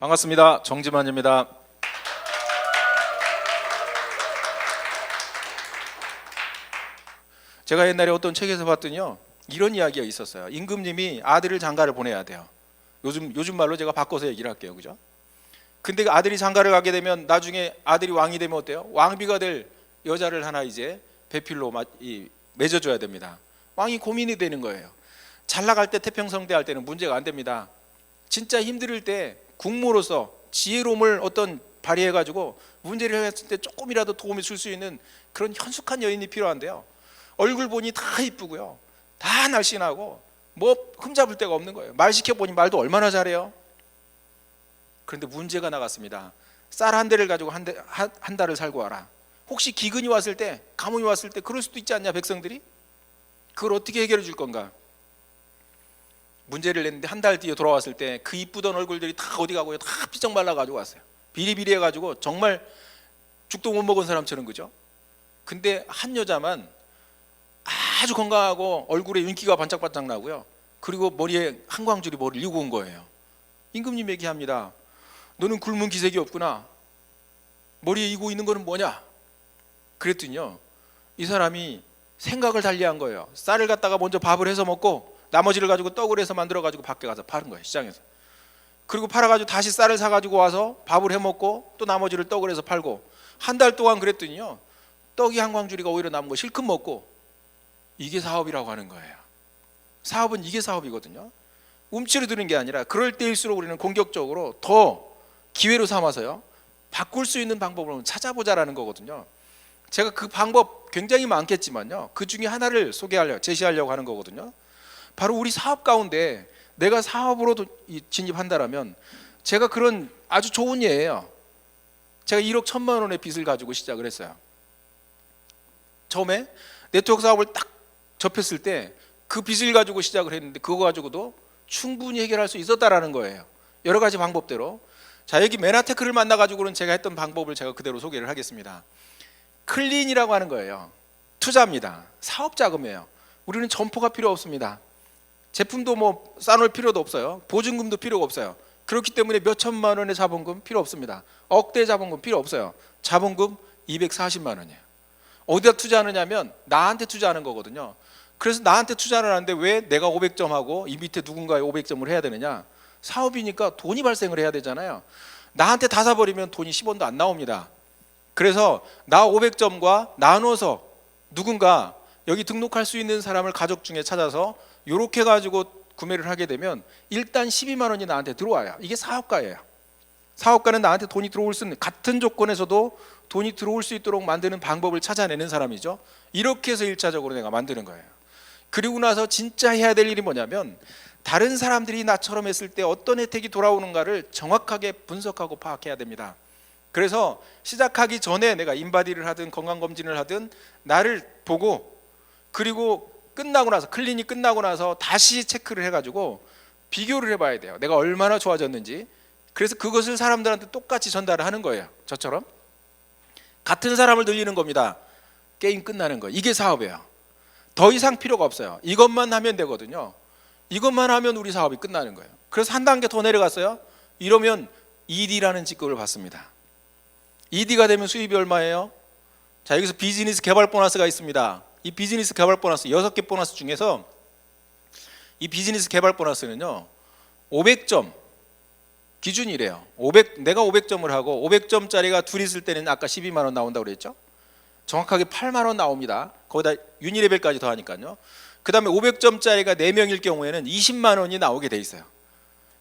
반갑습니다. 정지만입니다. 제가 옛날에 어떤 책에서 봤더니요, 이런 이야기가 있었어요. 임금님이 아들을 장가를 보내야 돼요. 요즘 말로 제가 바꿔서 얘기를 할게요, 그죠? 근데 그 아들이 장가를 가게 되면 나중에 아들이 왕이 되면 어때요? 왕비가 될 여자를 하나 이제 배필로 맺어줘야 됩니다. 왕이 고민이 되는 거예요. 잘 나갈 때 태평성대 할 때는 문제가 안 됩니다. 진짜 힘들 때 국모로서 지혜로움을 발휘해가지고 문제를 했을 때 조금이라도 도움이 줄 수 있는 그런 현숙한 여인이 필요한데요, 얼굴 보니 다 이쁘고요, 다 날씬하고 뭐 흠잡을 데가 없는 거예요. 말 시켜보니 말도 얼마나 잘해요. 그런데 문제가 나갔습니다. 쌀 한 대를 가지고 한 달을 살고 와라. 혹시 기근이 왔을 때, 가뭄이 왔을 때 그럴 수도 있지 않냐, 백성들이? 그걸 어떻게 해결해 줄 건가? 문제를 냈는데 한 달 뒤에 돌아왔을 때 그 이쁘던 얼굴들이 다 어디 가고요, 다 피쩍 말라가지고 왔어요. 비리비리해가지고 정말 죽도 못 먹은 사람처럼, 그죠? 근데 한 여자만 아주 건강하고 얼굴에 윤기가 반짝반짝 나고요, 그리고 머리에 한광줄이 머리를 이고 온 거예요. 임금님 얘기합니다. 너는 굶은 기색이 없구나. 머리에 이고 있는 거는 뭐냐? 그랬더니요, 이 사람이 생각을 달리한 거예요. 쌀을 갖다가 먼저 밥을 해서 먹고 나머지를 가지고 떡을 해서 만들어 가지고 밖에 가서 파는 거예요, 시장에서. 그리고 팔아가지고 다시 쌀을 사가지고 와서 밥을 해먹고 또 나머지를 떡을 해서 팔고, 한 달 동안 그랬더니요, 떡이 한광줄이가 오히려 남은 거 실컷 먹고. 이게 사업이라고 하는 거예요. 사업은 이게 사업이거든요. 움츠러드는 게 아니라 그럴 때일수록 우리는 공격적으로 더 기회로 삼아서요, 바꿀 수 있는 방법을 찾아보자라는 거거든요. 제가 그 방법 굉장히 많겠지만요, 그 중에 하나를 제시하려고 하는 거거든요. 바로 우리 사업 가운데 내가 사업으로 진입한다라면, 제가 그런 아주 좋은 예예요. 제가 1억 1천만 원의 빚을 가지고 시작을 했어요. 처음에 네트워크 사업을 딱 접했을 때 그 빚을 가지고 시작을 했는데 그거 가지고도 충분히 해결할 수 있었다라는 거예요. 여러 가지 방법대로. 자, 여기 메나테크를 만나가지고는 제가 했던 방법을 제가 그대로 소개를 하겠습니다. 클린이라고 하는 거예요. 투자입니다. 사업 자금이에요. 우리는 점포가 필요 없습니다. 제품도 뭐 싸놓을 필요도 없어요. 보증금도 필요가 없어요. 그렇기 때문에 몇 천만 원의 자본금 필요 없습니다. 억대 자본금 필요 없어요. 자본금 240만 원이에요. 어디다 투자하느냐면 나한테 투자하는 거거든요. 그래서 나한테 투자를 하는데 왜 내가 500점하고 이 밑에 누군가의 500점을 해야 되느냐? 사업이니까 돈이 발생을 해야 되잖아요. 나한테 다 사버리면 돈이 10원도 안 나옵니다. 그래서 나 500점과 나눠서 누군가 여기 등록할 수 있는 사람을 가족 중에 찾아서 이렇게 가지고 구매를 하게 되면 일단 12만 원이 나한테 들어와요. 이게 사업가예요. 사업가는 나한테 돈이 들어올 수 있는, 같은 조건에서도 돈이 들어올 수 있도록 만드는 방법을 찾아내는 사람이죠. 이렇게 해서 1차적으로 내가 만드는 거예요. 그리고 나서 진짜 해야 될 일이 뭐냐면, 다른 사람들이 나처럼 했을 때 어떤 혜택이 돌아오는가를 정확하게 분석하고 파악해야 됩니다. 그래서 시작하기 전에 내가 인바디를 하든 건강검진을 하든 나를 보고, 그리고 끝나고 나서, 클린이 끝나고 나서 다시 체크를 해가지고 비교를 해봐야 돼요. 내가 얼마나 좋아졌는지. 그래서 그것을 사람들한테 똑같이 전달을 하는 거예요. 저처럼 같은 사람을 늘리는 겁니다. 게임 끝나는 거예요. 이게 사업이에요. 더 이상 필요가 없어요. 이것만 하면 되거든요. 이것만 하면 우리 사업이 끝나는 거예요. 그래서 한 단계 더 내려갔어요. 이러면 ED라는 직급을 받습니다. ED가 되면 수입이 얼마예요? 자, 여기서 비즈니스 개발 보너스가 있습니다. 이 비즈니스 개발 보너스 6개 보너스 중에서 이 비즈니스 개발 보너스는요, 500점 기준이래요. 내가 500점을 하고 500점짜리가 둘이 있을 때는 아까 12만 원 나온다고 그랬죠? 정확하게 8만 원 나옵니다. 거기다 유니레벨까지 더하니까요. 그 다음에 500점짜리가 4명일 경우에는 20만 원이 나오게 돼 있어요.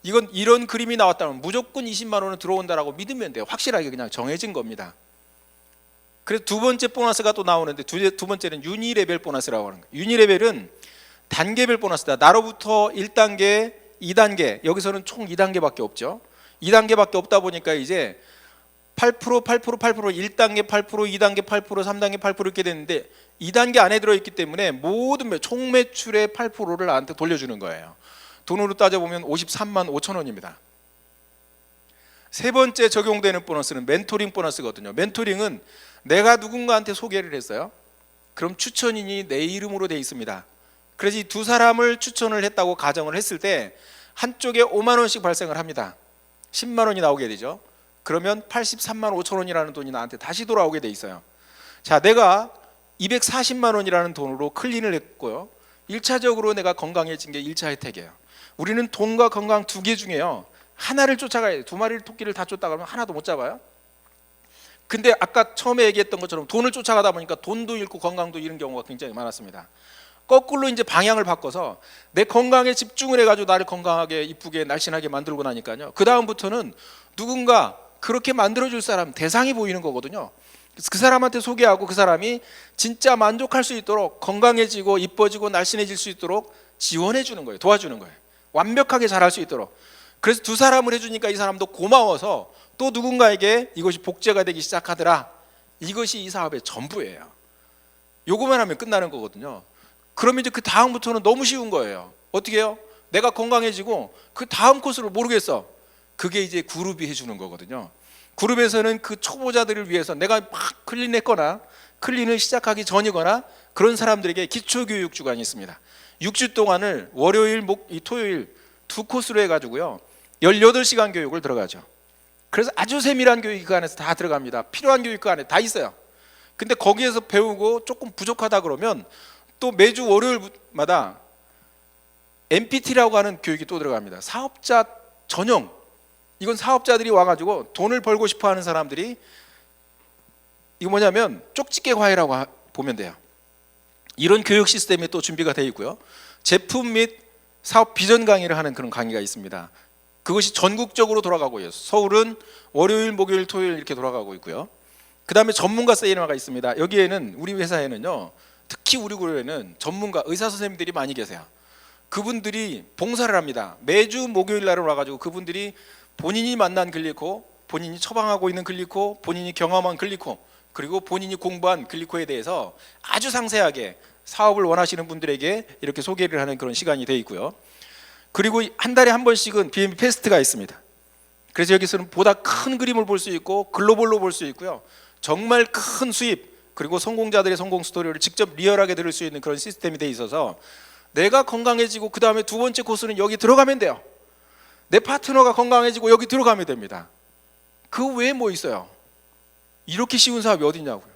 이런 그림이 나왔다면 무조건 20만 원은 들어온다라고 믿으면 돼요. 확실하게 그냥 정해진 겁니다. 그래서 두 번째 보너스가 또 나오는데, 두 번째는 유니레벨 보너스라고 하는 거예요. 유니레벨은 단계별 보너스다. 나로부터 1단계, 2단계, 여기서는 총 2단계밖에 없죠. 2단계밖에 없다 보니까 이제 8%, 8%, 8%, 1단계 8%, 2단계 8%, 3단계 8% 이렇게 됐는데 2단계 안에 들어있기 때문에 모든 총 매출의 8%를 나한테 돌려주는 거예요. 돈으로 따져보면 53만 5천 원입니다. 세 번째 적용되는 보너스는 멘토링 보너스거든요. 멘토링은 내가 누군가한테 소개를 했어요. 그럼 추천인이 내 이름으로 돼 있습니다. 그래서 이 두 사람을 추천을 했다고 가정을 했을 때 한쪽에 5만 원씩 발생을 합니다. 10만 원이 나오게 되죠. 그러면 83만 5천 원이라는 돈이 나한테 다시 돌아오게 돼 있어요. 자, 내가 240만 원이라는 돈으로 클린을 했고요. 1차적으로 내가 건강해진 게 1차 혜택이에요. 우리는 돈과 건강 두 개 중에요, 하나를 쫓아가야 돼요. 두 마리 토끼를 다 쫓다가면 하나도 못 잡아요. 근데 아까 처음에 얘기했던 것처럼 돈을 쫓아가다 보니까 돈도 잃고 건강도 잃은 경우가 굉장히 많았습니다. 거꾸로 이제 방향을 바꿔서 내 건강에 집중을 해가지고 나를 건강하게 이쁘게 날씬하게 만들고 나니까요, 그 다음부터는 누군가 그렇게 만들어줄 사람, 대상이 보이는 거거든요. 그 사람한테 소개하고 그 사람이 진짜 만족할 수 있도록, 건강해지고 이뻐지고 날씬해질 수 있도록 지원해 주는 거예요. 도와주는 거예요. 완벽하게 잘할 수 있도록. 그래서 두 사람을 해주니까 이 사람도 고마워서 또 누군가에게 이것이 복제가 되기 시작하더라. 이것이 이 사업의 전부예요. 요거만 하면 끝나는 거거든요. 그러면 이제 그 다음부터는 너무 쉬운 거예요. 어떻게 해요? 내가 건강해지고 그 다음 코스를 모르겠어. 그게 이제 그룹이 해주는 거거든요. 그룹에서는 그 초보자들을 위해서 내가 막 클린했거나 클린을 시작하기 전이거나 그런 사람들에게 기초교육 주간이 있습니다. 6주 동안을 월요일, 토요일 두 코스로 해가지고요, 18시간 교육을 들어가죠. 그래서 아주 세밀한 교육 그 안에서 다 들어갑니다. 필요한 교육 그 안에 다 있어요. 근데 거기에서 배우고 조금 부족하다 그러면 또 매주 월요일마다 MPT라고 하는 교육이 또 들어갑니다. 사업자 전용. 이건 사업자들이 와가지고 돈을 벌고 싶어하는 사람들이, 이거 뭐냐면 쪽집게 과외라고 보면 돼요. 이런 교육 시스템이 또 준비가 되어 있고요. 제품 및 사업 비전 강의를 하는 그런 강의가 있습니다. 그것이 전국적으로 돌아가고 있어요. 서울은 월요일, 목요일, 토요일 이렇게 돌아가고 있고요. 그 다음에 전문가 세미나가 있습니다. 여기에는 우리 회사에는요, 특히 우리 그룹에는 전문가 의사 선생님들이 많이 계세요. 그분들이 봉사를 합니다. 매주 목요일 날에 와가지고 그분들이 본인이 만난 글리코, 본인이 처방하고 있는 글리코, 본인이 경험한 글리코, 그리고 본인이 공부한 글리코에 대해서 아주 상세하게 사업을 원하시는 분들에게 이렇게 소개를 하는 그런 시간이 되어 있고요. 그리고 한 달에 한 번씩은 BMB 페스트가 있습니다. 그래서 여기서는 보다 큰 그림을 볼 수 있고 글로벌로 볼 수 있고요, 정말 큰 수입, 그리고 성공자들의 성공 스토리를 직접 리얼하게 들을 수 있는 그런 시스템이 되어 있어서 내가 건강해지고 그 다음에 두 번째 코스는 여기 들어가면 돼요. 내 파트너가 건강해지고 여기 들어가면 됩니다. 그 외에 뭐 있어요? 이렇게 쉬운 사업이 어디 있냐고요.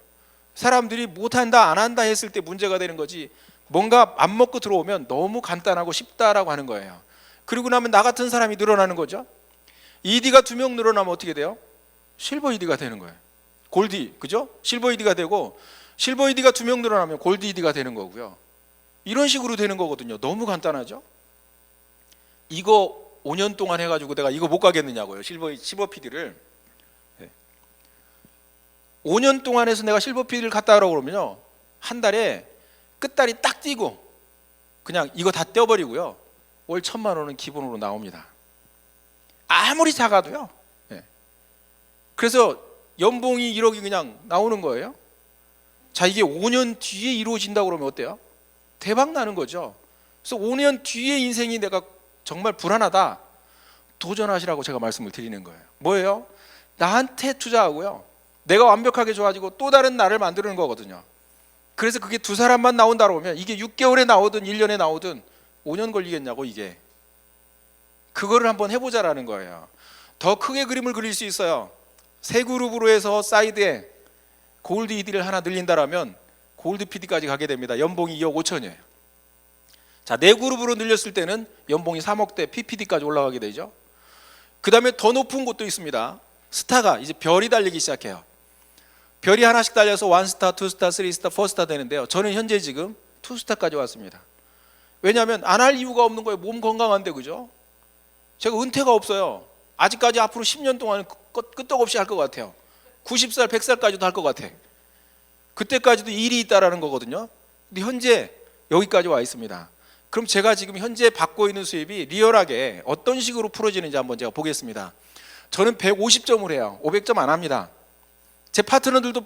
사람들이 못한다 안 한다 했을 때 문제가 되는 거지, 뭔가 안 먹고 들어오면 너무 간단하고 쉽다라고 하는 거예요. 그리고 나면 나 같은 사람이 늘어나는 거죠. ED가 2명 늘어나면 어떻게 돼요? 실버 ED가 되는 거예요. 골드, 그죠? 실버 ED가 되고, 실버 ED가 2명 늘어나면 골드 ED가 되는 거고요. 이런 식으로 되는 거거든요. 너무 간단하죠? 이거 5년 동안 해가지고 내가 이거 못 가겠느냐고요. 실버 PD를 5년 동안 해서 내가 실버 PD를 갔다 오라고 그러면요, 한 달에 끝다리 딱 띄고 그냥 이거 다 떼어버리고요, 월 1,000만 원은 기본으로 나옵니다. 아무리 작아도요. 그래서 연봉이 1억이 그냥 나오는 거예요. 자, 이게 5년 뒤에 이루어진다고 그러면 어때요? 대박 나는 거죠. 그래서 5년 뒤에 인생이 내가 정말 불안하다, 도전하시라고 제가 말씀을 드리는 거예요. 뭐예요? 나한테 투자하고요, 내가 완벽하게 좋아지고 또 다른 나를 만드는 거거든요. 그래서 그게 두 사람만 나온다 그러면 이게 6개월에 나오든 1년에 나오든 5년 걸리겠냐고. 이게 그거를 한번 해보자라는 거예요. 더 크게 그림을 그릴 수 있어요. 세 그룹으로 해서 사이드에 골드 ED를 하나 늘린다라면 골드 PD까지 가게 됩니다. 연봉이 2억 5천이에요. 자, 네 그룹으로 늘렸을 때는 연봉이 3억대 PPD까지 올라가게 되죠. 그 다음에 더 높은 곳도 있습니다. 스타가 이제 별이 달리기 시작해요. 별이 하나씩 달려서 1스타, 2스타, 3스타, 4스타 되는데요, 저는 현재 지금 2스타까지 왔습니다. 왜냐하면 안 할 이유가 없는 거예요. 몸 건강한데, 그죠? 제가 은퇴가 없어요. 아직까지 앞으로 10년 동안 끄떡없이 할 것 같아요. 90살, 100살까지도 할 것 같아. 그때까지도 일이 있다라는 거거든요. 근데 현재 여기까지 와 있습니다. 그럼 제가 지금 현재 받고 있는 수입이 리얼하게 어떤 식으로 풀어지는지 한번 제가 보겠습니다. 저는 150점을 해요. 500점 안 합니다. 제 파트너들도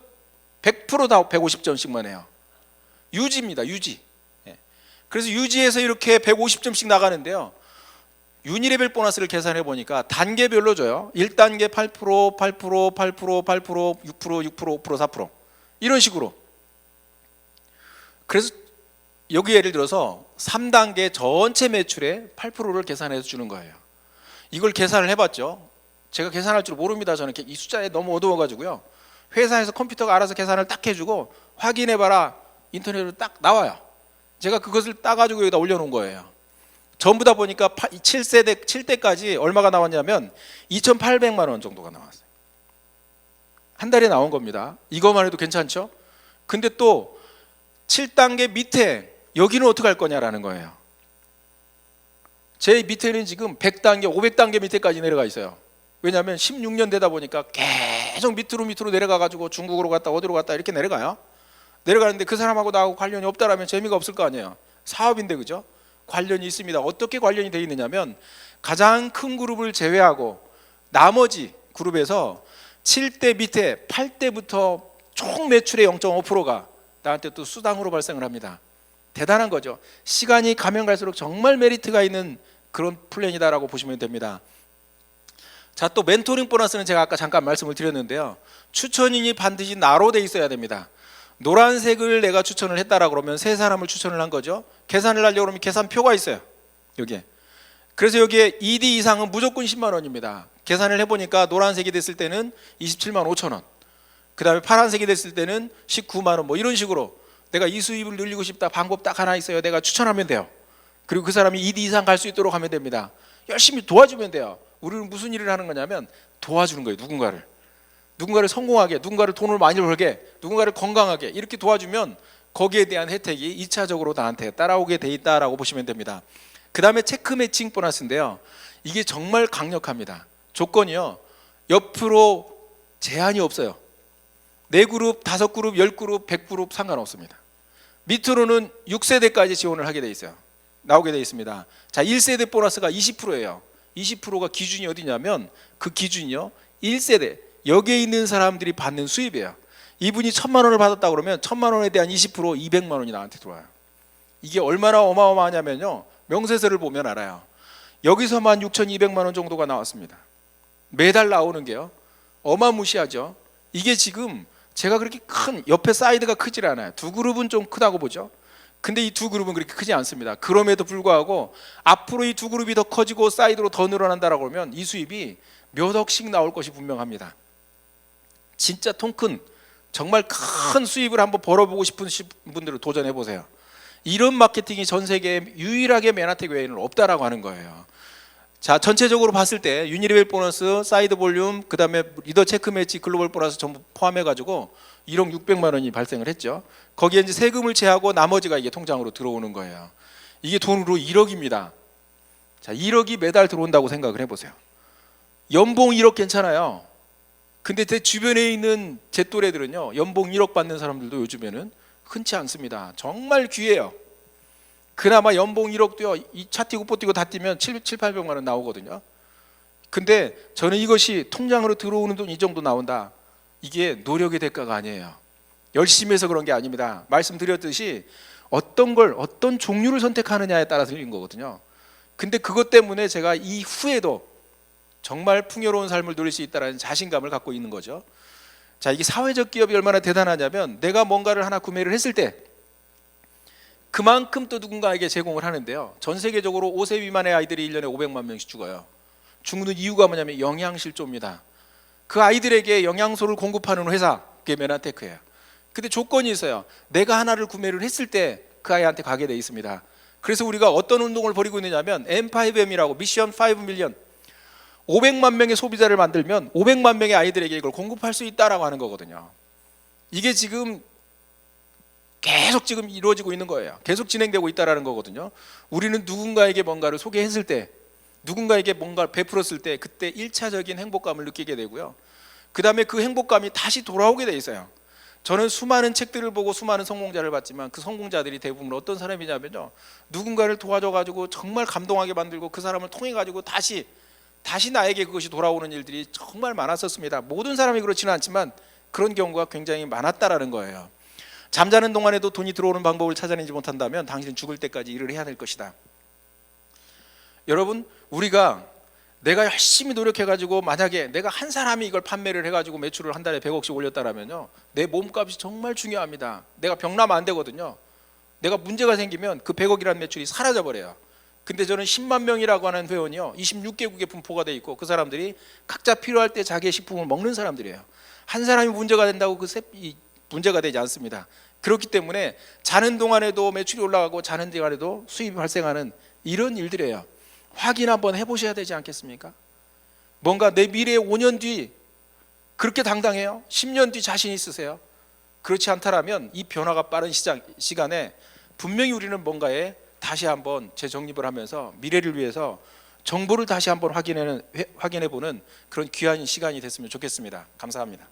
100%다 150점씩만 해요. 유지입니다. 유지. 그래서 유지해서 이렇게 150점씩 나가는데요, 유니레벨 보너스를 계산해 보니까 단계별로 줘요. 1단계 8%, 8%, 8%, 8%, 6%, 6%, 5%, 4% 이런 식으로. 그래서 여기 예를 들어서 3단계 전체 매출의 8%를 계산해서 주는 거예요. 이걸 계산을 해봤죠. 제가 계산할 줄 모릅니다. 저는 이 숫자에 너무 어두워가지고요. 회사에서 컴퓨터가 알아서 계산을 딱 해주고 확인해봐라 인터넷으로 딱 나와요. 제가 그것을 따가지고 여기다 올려놓은 거예요. 전부 다 보니까 7대까지 얼마가 나왔냐면 2,800만 원 정도가 나왔어요. 한 달에 나온 겁니다. 이것만 해도 괜찮죠? 근데 또 7단계 밑에 여기는 어떻게 할 거냐라는 거예요. 제 밑에는 지금 100단계, 500단계 밑에까지 내려가 있어요. 왜냐하면 16년 되다 보니까 계속 밑으로 내려가가지고 중국으로 갔다 어디로 갔다 이렇게 내려가요. 내려가는데 그 사람하고 나하고 관련이 없다라면 재미가 없을 거 아니에요. 사업인데 그죠? 관련이 있습니다. 어떻게 관련이 되어 있느냐면 가장 큰 그룹을 제외하고 나머지 그룹에서 7대 밑에 8대부터 총 매출의 0.5%가 나한테 또 수당으로 발생을 합니다. 대단한 거죠. 시간이 가면 갈수록 정말 메리트가 있는 그런 플랜이다라고 보시면 됩니다. 자, 또 멘토링 보너스는 제가 아까 잠깐 말씀을 드렸는데요. 추천인이 반드시 나로 돼 있어야 됩니다. 노란색을 내가 추천을 했다라 그러면 세 사람을 추천을 한 거죠. 계산을 하려고 그러면 계산표가 있어요. 여기에. 그래서 여기에 ED 이상은 무조건 10만 원입니다. 계산을 해보니까 노란색이 됐을 때는 27만 5천 원. 그 다음에 파란색이 됐을 때는 19만 원. 뭐 이런 식으로 내가 이 수입을 늘리고 싶다. 방법 딱 하나 있어요. 내가 추천하면 돼요. 그리고 그 사람이 ED 이상 갈 수 있도록 하면 됩니다. 열심히 도와주면 돼요. 우리는 무슨 일을 하는 거냐면 도와주는 거예요. 누군가를 성공하게, 누군가를 돈을 많이 벌게, 누군가를 건강하게 이렇게 도와주면 거기에 대한 혜택이 2차적으로 나한테 따라오게 돼 있다라고 보시면 됩니다. 그 다음에 체크 매칭 보너스인데요. 이게 정말 강력합니다. 조건이요. 옆으로 제한이 없어요. 4그룹, 5그룹, 10그룹, 100그룹 상관없습니다. 밑으로는 6세대까지 지원을 하게 돼 있어요. 나오게 돼 있습니다. 자, 1세대 보너스가 20%예요. 20%가 기준이 어디냐면 그 기준이요. 1세대 여기에 있는 사람들이 받는 수입이에요. 이분이 1,000만 원을 받았다 그러면 1,000만 원에 대한 20% 200만 원이 나한테 들어와요. 이게 얼마나 어마어마하냐면요. 명세서를 보면 알아요. 여기서만 6,200만 원 정도가 나왔습니다. 매달 나오는 게요. 어마무시하죠. 이게 지금 제가 그렇게 큰 옆에 사이드가 크질 않아요. 2그룹은 좀 크다고 보죠. 근데 이 2그룹은 그렇게 크지 않습니다. 그럼에도 불구하고 앞으로 이 2그룹이 더 커지고 사이드로 더 늘어난다라고 하면 이 수입이 몇 억씩 나올 것이 분명합니다. 진짜 통큰 정말 큰 수입을 한번 벌어보고 싶은 분들은 도전해 보세요. 이런 마케팅이 전 세계에 유일하게 맨하탄 외에는 없다라고 하는 거예요. 자, 전체적으로 봤을 때 유니레벨 보너스, 사이드 볼륨, 그 다음에 리더 체크 매치, 글로벌 보너스 전부 포함해가지고 1억 600만 원이 발생을 했죠. 거기에 이제 세금을 제하고 나머지가 이게 통장으로 들어오는 거예요. 이게 돈으로 1억입니다. 자, 1억이 매달 들어온다고 생각을 해보세요. 연봉 1억 괜찮아요. 근데 제 주변에 있는 제 또래들은요, 연봉 1억 받는 사람들도 요즘에는 흔치 않습니다. 정말 귀해요. 그나마 연봉 1억도요, 이 차 뛰고 뽀 뛰고 다 뛰면 700~800만 원 나오거든요. 근데 저는 이것이 통장으로 들어오는 돈 이 정도 나온다. 이게 노력의 대가가 아니에요. 열심히 해서 그런 게 아닙니다. 말씀드렸듯이 어떤 걸, 어떤 종류를 선택하느냐에 따라 들린 거거든요. 근데 그것 때문에 제가 이후에도 정말 풍요로운 삶을 누릴 수 있다는 자신감을 갖고 있는 거죠. 자, 이게 사회적 기업이 얼마나 대단하냐면 내가 뭔가를 하나 구매를 했을 때 그만큼 또 누군가에게 제공을 하는데요. 전 세계적으로 5세 미만의 아이들이 1년에 500만 명씩 죽어요. 죽는 이유가 뭐냐면 영양실조입니다. 그 아이들에게 영양소를 공급하는 회사, 그게 맨하테크예요. 근데 조건이 있어요. 내가 하나를 구매를 했을 때 그 아이한테 가게 돼 있습니다. 그래서 우리가 어떤 운동을 벌이고 있느냐면 M5M이라고 미션 5 밀리언 500만 명의 소비자를 만들면 500만 명의 아이들에게 이걸 공급할 수 있다라고 하는 거거든요. 이게 지금 계속 지금 이루어지고 있는 거예요. 계속 진행되고 있다라는 거거든요. 우리는 누군가에게 뭔가를 소개했을 때, 누군가에게 뭔가를 베풀었을 때 그때 1차적인 행복감을 느끼게 되고요. 그 다음에 그 행복감이 다시 돌아오게 돼 있어요. 저는 수많은 책들을 보고 수많은 성공자를 봤지만 그 성공자들이 대부분 어떤 사람이냐면요, 누군가를 도와줘가지고 정말 감동하게 만들고 그 사람을 통해가지고 다시 나에게 그것이 돌아오는 일들이 정말 많았었습니다. 모든 사람이 그렇지는 않지만 그런 경우가 굉장히 많았다라는 거예요. 잠자는 동안에도 돈이 들어오는 방법을 찾아내지 못한다면 당신은 죽을 때까지 일을 해야 될 것이다. 여러분, 우리가 내가 열심히 노력해가지고 만약에 내가 한 사람이 이걸 판매를 해가지고 매출을 한 달에 100억씩 올렸다라면요, 내 몸값이 정말 중요합니다. 내가 병나면 안 되거든요. 내가 문제가 생기면 그 100억이라는 매출이 사라져버려요. 근데 저는 10만 명이라고 하는 회원이요 26개국에 분포가 돼 있고 그 사람들이 각자 필요할 때 자기의 식품을 먹는 사람들이에요. 한 사람이 문제가 된다고 문제가 되지 않습니다. 그렇기 때문에 자는 동안에도 매출이 올라가고 자는 동안에도 수입이 발생하는 이런 일들이에요. 확인 한번 해보셔야 되지 않겠습니까? 뭔가 내 미래에 5년 뒤 그렇게 당당해요? 10년 뒤 자신 있으세요? 그렇지 않다라면 이 변화가 빠른 시간에 분명히 우리는 뭔가에 다시 한번 재정립을 하면서 미래를 위해서 정보를 다시 한번 확인해보는 그런 귀한 시간이 됐으면 좋겠습니다. 감사합니다.